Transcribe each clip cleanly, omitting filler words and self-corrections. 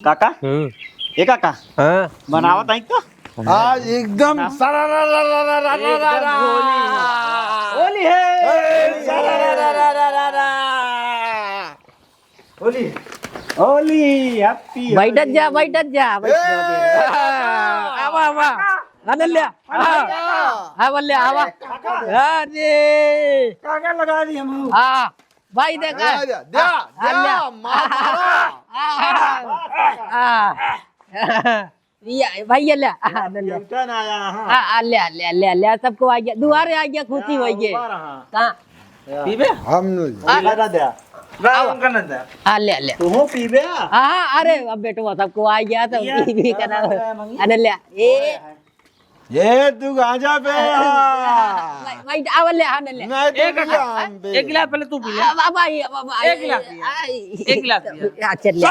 काका ए काका हाँ बनावत आई तो आज एकदम होली है होली होली हैप्पी बैठत जा आवा आवा अनल्या हा बोलले आवा अरे काका लगा दी हम हाँ भाई देखा भाई अल्ल्या न्यूटन आया अल्ल्या सबको आ गया दुआरे आ गया खुशी हो गई कहाँ पीबे हम लगा दे उनका नंद अल्ल्या तू हो पीबे हाँ अरे अब बेटो सबको आ गया तो भी करना अनल्या ये तू गांजा पे भाई आवले अनल्या एक गिलास पहले तू पी ले बाबा एक गिलास एक गिलास अच्छा ले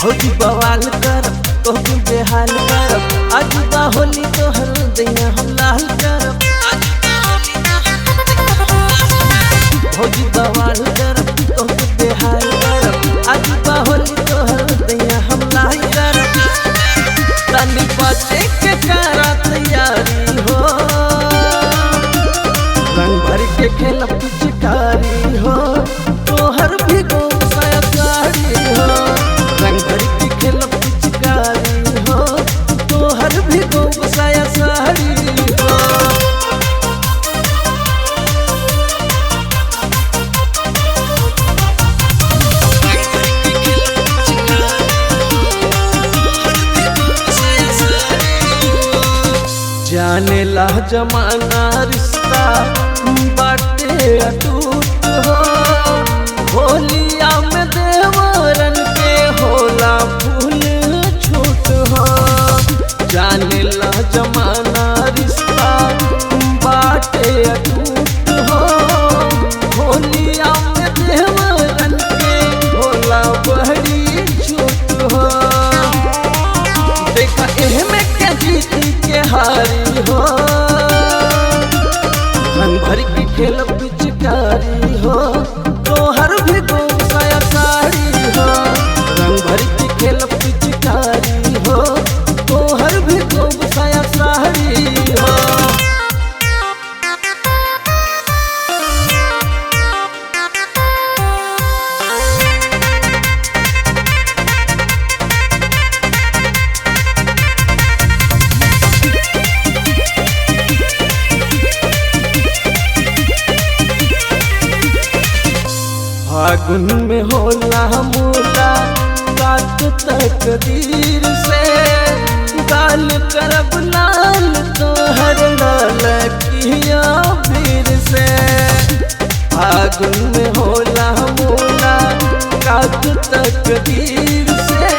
होली बवाल कर तो बेहाल कर अजुबा होली तो हर दैया हम लाल कर होली बवाल कर तो बेहाल कर अजुबा होली तो हर दैया हम लाल कर तनी बचे के करा तैयारी हो रंग भर के खेल पिचकारी हो तोहर भी गो साड़ी हो रंग भर के खेल पिचकारी हो तोहर भी गो साया साड़ी हो जाने ला जमाना रिश्ता बाटे अटूट हो होलिया में देवरन के होला फूल छूट हो जाने ला जमाना रिश्ता बाटे अटूट हो होलिया में देवरन के होला बड़ी छूट हो देखा एह में क्या जीती के हारी हो रंग भर के खेल पिचकारी हो तोहर भी गो साया साड़ी हो रंग भर के खेल पिचकारी हो तोहर भी गो साया साड़ी हो फागुन में होला मूला बात तकदीर से गाल करब लाल तोहर लाल किया वीर से फागुन में होला मूला बात तकदीर से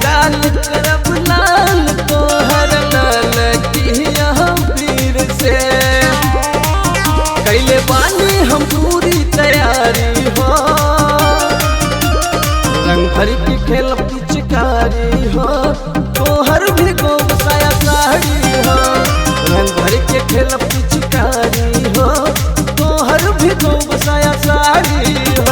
गाल करब लाल तोहर लाल किया वीर से कैले बानी हम पूरी तैयारी हो रंग भर के खेल पिचकारी हो तोहर भी गो साया साड़ी हो रंग भर के खेल पिचकारी हो तोहर भी गो साया साड़ी हो